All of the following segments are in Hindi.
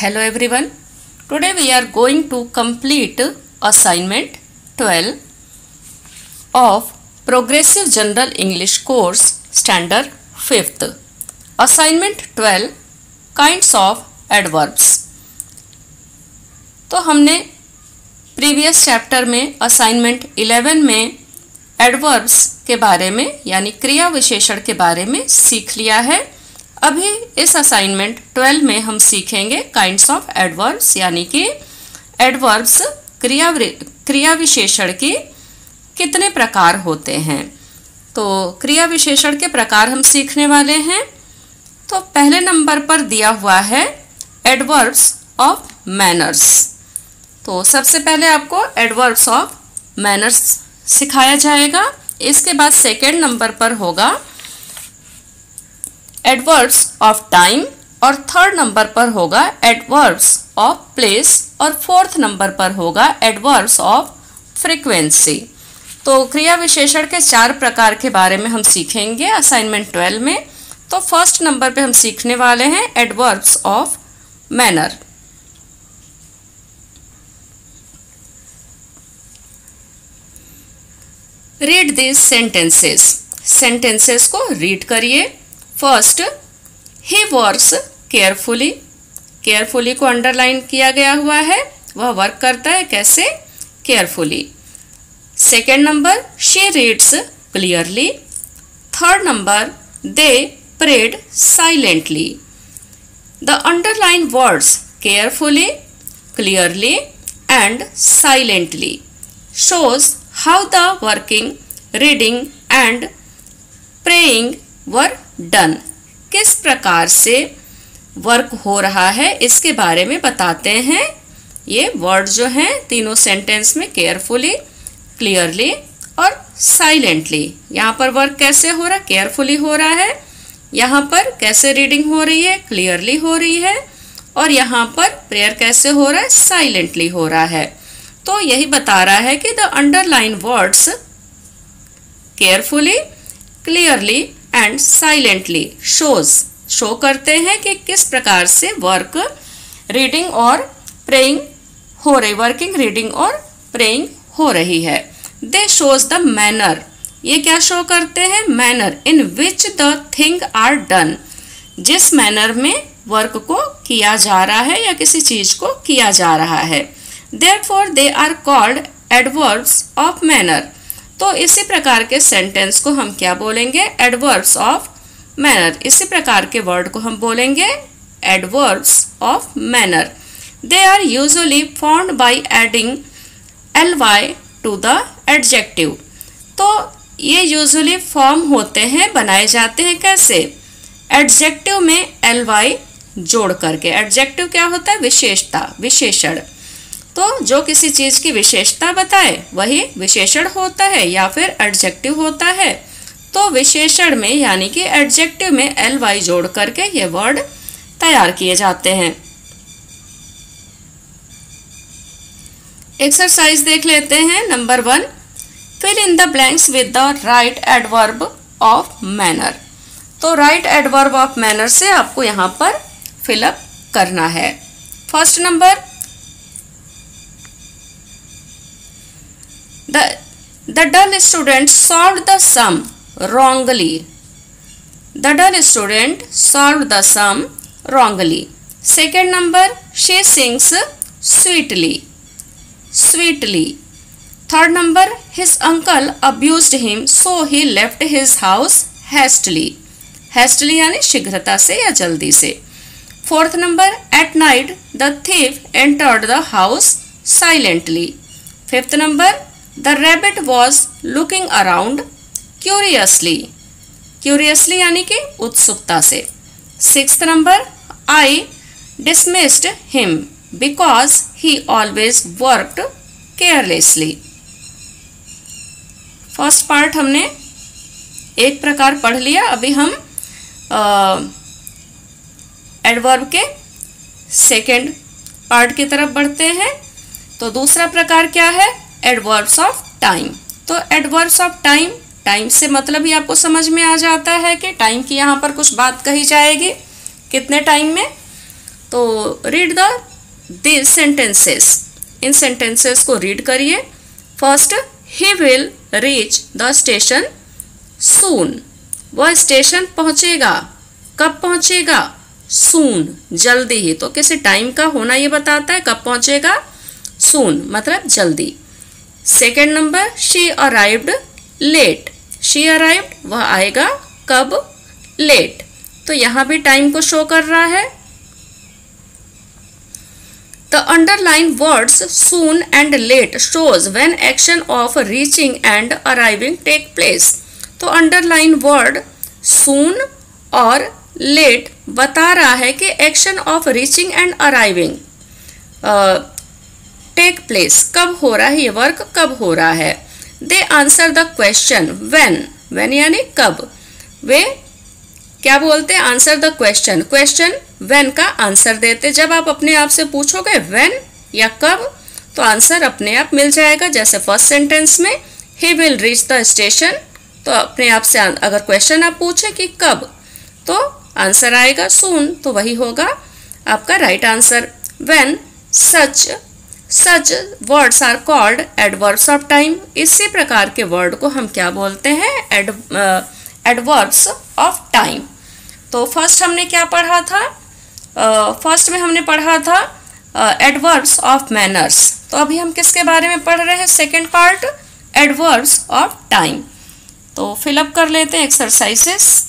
Hello everyone. Today we are going to complete assignment 12 of Progressive General English course standard 5th. Assignment 12 kinds of adverbs. तो हमने प्रीवियस चैप्टर में असाइनमेंट 11 में एडवर्ब्स के बारे में यानी क्रिया विशेषण के बारे में सीख लिया है। अभी इस असाइनमेंट 12 में हम सीखेंगे काइंड्स ऑफ एडवर्ब्स यानी कि एडवर्ब्स क्रिया विशेषण के कितने प्रकार होते हैं। तो क्रिया विशेषण के प्रकार हम सीखने वाले हैं। तो पहले नंबर पर दिया हुआ है एडवर्ब्स ऑफ मैनर्स। तो सबसे पहले आपको एडवर्ब्स ऑफ मैनर्स सिखाया जाएगा। इसके बाद सेकेंड नंबर पर होगा एडवर्ब्स ऑफ टाइम और थर्ड नंबर पर होगा एडवर्ब्स ऑफ प्लेस और फोर्थ नंबर पर होगा एडवर्ब्स ऑफ फ्रीक्वेंसी। तो क्रिया विशेषण के 4 प्रकार के बारे में हम सीखेंगे असाइनमेंट 12 में। तो फर्स्ट नंबर पे हम सीखने वाले हैं adverbs of manner. Read this sentences. Sentences को रीड करिए। First, he works carefully. Carefully को अंडरलाइन किया गया हुआ है। वह वर्क करता है कैसे? Carefully. Second number, she reads clearly. Third number, they prayed silently. The underline words carefully, clearly and silently shows how the working, reading and praying were done। किस प्रकार से वर्क हो रहा है इसके बारे में बताते हैं। ये वर्ड जो हैं तीनों सेंटेंस में केयरफुली, क्लियरली और साइलेंटली। यहाँ पर वर्क कैसे हो रहा है? केयरफुली हो रहा है। यहाँ पर कैसे रीडिंग हो रही है? क्लियरली हो रही है। और यहाँ पर प्रेयर कैसे हो रहा है? साइलेंटली हो रहा है। तो यही बता रहा है कि the underline words carefully, clearly and silently show करते हैं कि किस प्रकार से वर्क, रीडिंग और प्रेइंग हो रही, वर्किंग, रीडिंग और प्रेइंग हो रही है। They shows the manner. ये क्या शो करते हैं? Manner in which the thing are done. जिस मैनर में वर्क को किया जा रहा है या किसी चीज को किया जा रहा है। Therefore they are called adverbs of manner। तो इसी प्रकार के सेंटेंस को हम क्या बोलेंगे? Adverbs of manner. इसी प्रकार के वर्ड को हम बोलेंगे adverbs of manner. They are usually formed by adding ly to the adjective. तो ये यूजुअली फॉर्म होते हैं, बनाए जाते हैं कैसे? एडजेक्टिव में ly जोड़ करके। एडजेक्टिव क्या होता है? विशेषता, विशेषण। तो जो किसी चीज की विशेषता बताए वही विशेषण होता है या फिर एडजेक्टिव होता है। तो विशेषण में यानी कि एडजेक्टिव में ly जोड़ करके ये वर्ड तैयार किए जाते हैं। एक्सरसाइज देख लेते हैं। Number 1, fill in the blanks with the right adverb of manner. तो राइट एडवर्ब ऑफ मैनर से आपको यहाँ पर फिलअप करना है। First number, The dull student solved the sum wrongly. The dull student solved the sum wrongly. Second number, she sings sweetly. Sweetly. Third number, his uncle abused him so he left his house hastily. Hastily यानी शीघ्रता से या जल्दी से। Fourth number, at night the thief entered the house silently. Fifth number, The rabbit was looking around curiously. Curiously यानी कि उत्सुकता से। Sixth number, I dismissed him because he always worked carelessly. First part हमने एक प्रकार पढ़ लिया। अभी हम एडवर्ब के सेकेंड पार्ट की तरफ बढ़ते हैं। तो दूसरा प्रकार क्या है? Adverbs of time. तो एडवर्ब्स ऑफ टाइम, टाइम से मतलब ही आपको समझ में आ जाता है कि टाइम की यहाँ पर कुछ बात कही जाएगी। कितने टाइम में? तो रीड दिस सेंटेंसेस, इन सेंटेंसेस को रीड करिए। First, he will reach the station soon, वह स्टेशन पहुंचेगा, कब पहुंचेगा? सून, जल्दी ही। तो किसी टाइम का होना ये बताता है, कब पहुंचेगा? सून मतलब जल्दी। Second number, she arrived late, she arrived वह आएगा कब? लेट। तो यहां भी टाइम को शो कर रहा है। The underlined words soon and late shows when action of reaching and arriving take place. तो underline word soon और late बता रहा है कि action of reaching and arriving take place, कब हो रहा है, ये वर्क कब हो रहा है। They answer the question when, when यानी कब। वे क्या बोलते हैं? Answer the question, question when का आंसर देते। जब आप अपने आप से पूछोगे व्हेन या कब, तो आंसर अपने आप मिल जाएगा। जैसे फर्स्ट सेंटेंस में ही विल रीच द स्टेशन, तो अपने आप से अगर क्वेश्चन आप पूछे कि कब, तो आंसर आएगा सून, तो वही होगा आपका right answer. When such words are called adverbs of time, इसी प्रकार के वर्ड को हम क्या बोलते हैं? Adverbs of time. तो फर्स्ट हमने क्या पढ़ा था? फर्स्ट में हमने पढ़ा था एडवर्ब्स ऑफ मैनर्स। तो अभी हम किसके बारे में पढ़ रहे हैं? Second part, adverbs of time. तो फिलअप कर लेते हैं exercises.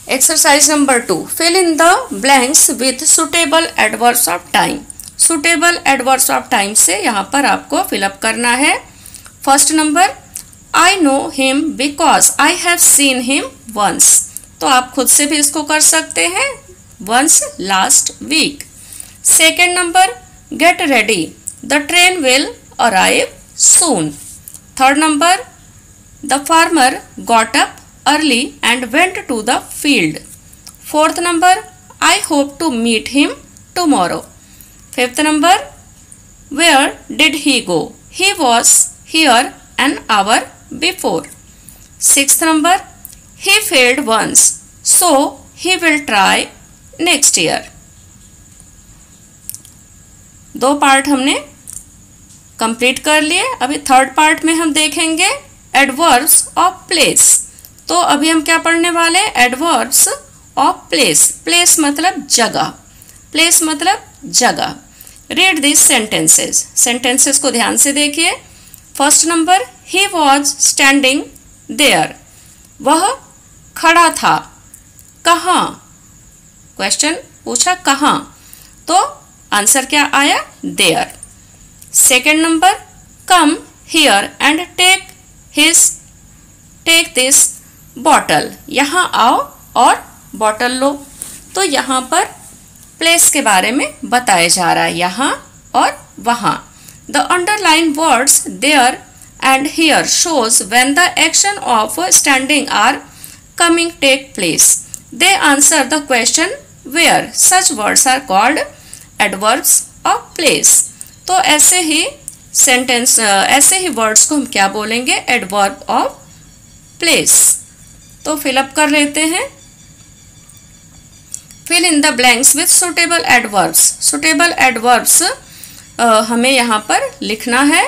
Exercise number 2, fill in the blanks with suitable adverbs of time. Suitable adverbs of time से यहाँ पर आपको फिलअप करना है। First number, I know him because I have seen him once। तो आप खुद से भी इसको कर सकते हैं, once last week। Second number, get ready, the train will arrive soon। Third number, the farmer got up early and went to the field। Fourth number, I hope to meet him tomorrow। Fifth number, where did he go? He was here an hour before। Sixth number, he failed once, so he will try next year। दो पार्ट हमने कंप्लीट कर लिए। अभी थर्ड पार्ट में हम देखेंगे एडवर्ब्स ऑफ प्लेस। तो अभी हम क्या पढ़ने वाले हैं? Adverbs of place. प्लेस मतलब जगह, प्लेस मतलब जगह। रीड दिस सेंटेंसेस, सेंटेंसेस को ध्यान से देखिए। First number, he was standing there, वह खड़ा था। कहाँ? क्वेश्चन पूछा कहाँ, तो आंसर क्या आया? there। Second number, come here and take this bottle, यहाँ आओ और बॉटल लो। तो यहाँ पर प्लेस के बारे में बताया जा रहा है, यहाँ और वहाँ। The underlined words there and here shows when the action of standing or coming take place. They answer the question where. Such words are called adverbs of place. तो ऐसे ही सेंटेंस, ऐसे ही वर्ड्स को हम क्या बोलेंगे? Adverb of place. तो फिलअप कर लेते हैं। Fill in the blanks with suitable adverbs. Suitable adverbs हमें यहाँ पर लिखना है।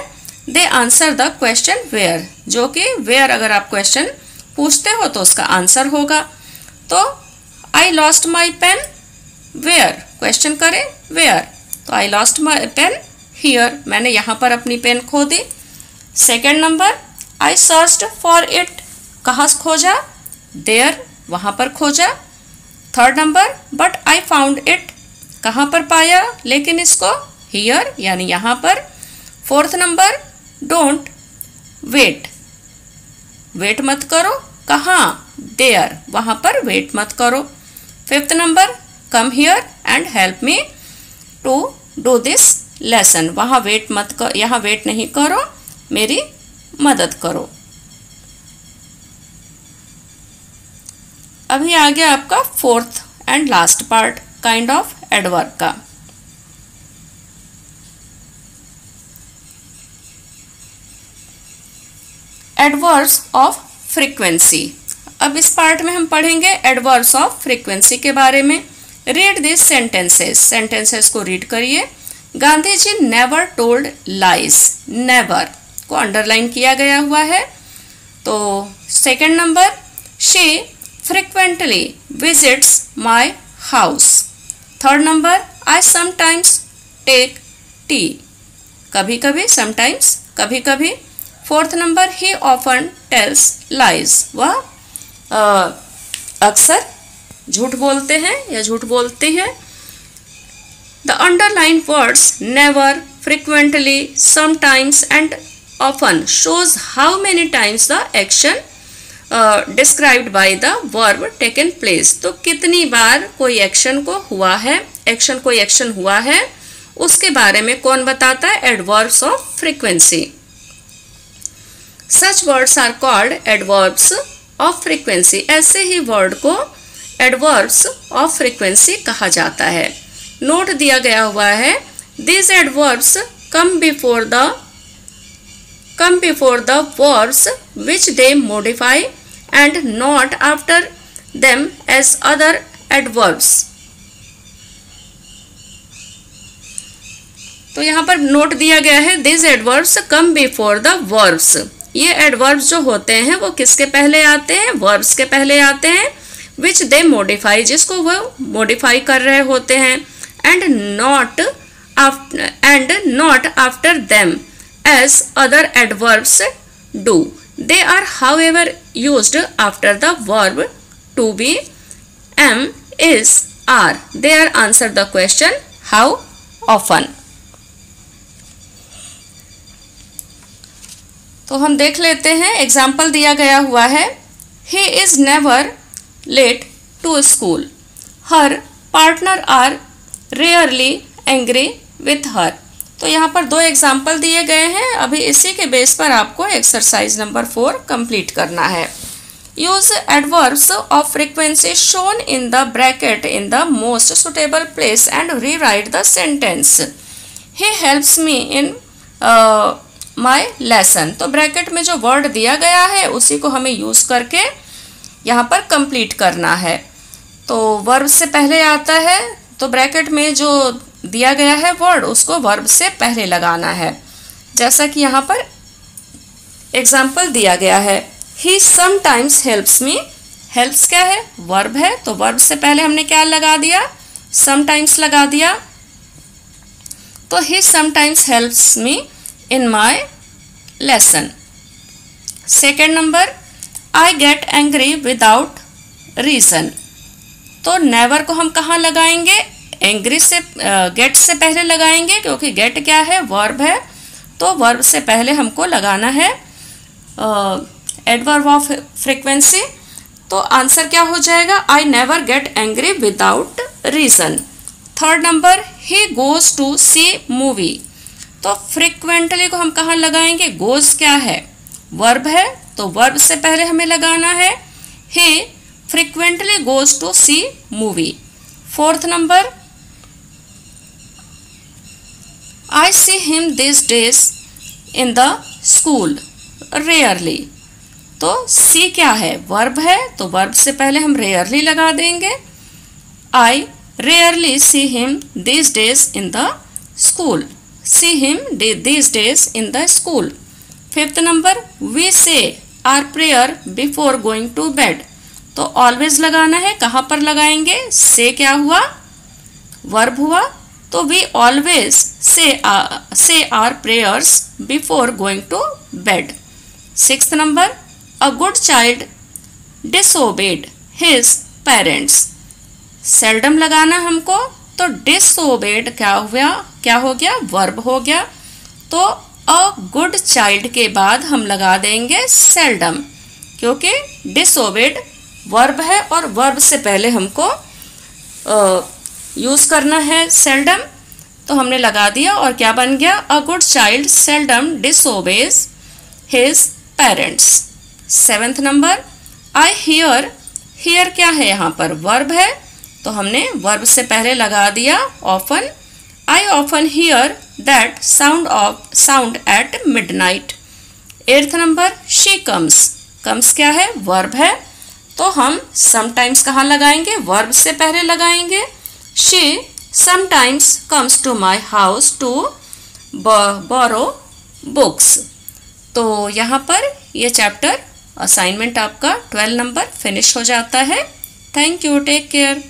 They answer the question where, जो कि वेयर अगर आप क्वेश्चन पूछते हो तो उसका आंसर होगा। तो I lost my pen where, question करें वेयर, तो I lost my pen here, मैंने यहाँ पर अपनी पेन खो दी। Second number, I searched for it, कहाँ खोजा? देयर, वहाँ पर खोजा। Third number, but I found it, कहाँ पर पाया लेकिन इसको? हियर यानी यहाँ पर। Fourth number, don't wait, wait मत करो, कहाँ? देयर, वहाँ पर वेट मत करो। Fifth number, come here and help me to do this lesson, वहाँ वेट मत कर, यहाँ वेट नहीं करो, मेरी मदद करो। अभी आ गया आपका fourth and last part kind of adverb का। Adverbs of frequency. अब इस पार्ट में हम पढ़ेंगे एडवर्ब्स ऑफ फ्रीक्वेंसी के बारे में। रीड दिस सेंटेंसेस, सेंटेंसेस को रीड करिए। Gandhi ji never told lies, never को अंडरलाइन किया गया हुआ है। तो second number, she frequently visits my house. Third number, I sometimes take tea, कभी कभी, समटाइम्स कभी कभी। Fourth number, he often tells lies, वह अक्सर झूठ बोलते हैं या झूठ बोलती है। The underline words never, frequently, sometimes and often shows how many times the action described by the verb taken place। तो कितनी बार कोई एक्शन को हुआ है, कोई एक्शन हुआ है, उसके बारे में कौन बताता है? Adverbs of frequency. Such words are called adverbs of frequency, ऐसे ही वर्ड को एडवर्ब्स ऑफ फ्रीक्वेंसी कहा जाता है। नोट दिया गया हुआ है, this adverbs come before the verbs which they modify and not after them as other adverbs। तो यहाँ पर नोट दिया गया है, this adverbs come before the verbs। ये एडवर्ब्स जो होते हैं वो किसके पहले आते हैं? वर्ब्स के पहले आते हैं। विच दे मॉडिफाई, जिसको वो मॉडिफाई कर रहे होते हैं। And not after them as other adverbs do. They are however used after the verb to be, am, is, are. They are answer the question how often. तो हम देख लेते हैं, एग्जाम्पल दिया गया हुआ है। He is never late to school, her partner are rarely angry with her. तो यहाँ पर दो एग्जाम्पल दिए गए हैं। अभी इसी के बेस पर आपको एक्सरसाइज नंबर 4 कंप्लीट करना है। Use adverbs of frequency shown in the bracket in the most suitable place and rewrite the sentence. He helps me in my lesson. तो ब्रैकेट में जो वर्ड दिया गया है उसी को हमें यूज़ करके यहाँ पर कंप्लीट करना है। तो वर्ब से पहले आता है, तो ब्रैकेट में जो दिया गया है वर्ड उसको वर्ब से पहले लगाना है। जैसा कि यहाँ पर एग्जाम्पल दिया गया है, he sometimes helps me. Helps क्या है? वर्ब है, तो वर्ब से पहले हमने क्या लगा दिया? समटाइम्स लगा दिया। तो he sometimes helps me in my lesson। Second number, I get angry without reason। तो never को हम कहाँ लगाएंगे? angry से get से पहले लगाएंगे, क्योंकि get क्या है? verb है। तो verb से पहले हमको लगाना है adverb of frequency। तो आंसर क्या हो जाएगा? I never get angry without reason। Third number, he goes to see movie। तो फ्रिक्वेंटली को हम कहाँ लगाएंगे? गोज क्या है? वर्ब है, तो वर्ब से पहले हमें लगाना है he frequently goes to see movie. Fourth number, I see him this days in the school rarely. तो सी क्या है? वर्ब है, तो वर्ब से पहले हम रेयरली लगा देंगे। आई rarely C him this days in the school. See him these days in the school। Fifth number, we say our prayer before going to bed। तो always लगाना है, कहाँ पर लगाएंगे? say क्या हुआ? verb हुआ, तो we always say our prayers before going to bed। Sixth number, a good child disobeyed his parents। seldom लगाना हमको, तो disobeyed क्या हो गया? वर्ब हो गया। तो अ गुड चाइल्ड के बाद हम लगा देंगे सेल्डम, क्योंकि डिसोबेड वर्ब है और वर्ब से पहले हमको यूज़ करना है सेल्डम। तो हमने लगा दिया और क्या बन गया? A good child seldom disobeys his parents. Seventh number, I hear क्या है? यहाँ पर वर्ब है, तो हमने वर्ब से पहले लगा दिया often. I often hear that sound at midnight। Eighth number, she comes क्या है? वर्ब है, तो हम समटाइम्स कहाँ लगाएंगे? वर्ब से पहले लगाएंगे। She sometimes comes to my house to borrow books. तो यहाँ पर ये चैप्टर असाइनमेंट आपका 12 नंबर फिनिश हो जाता है। Thank you, take care.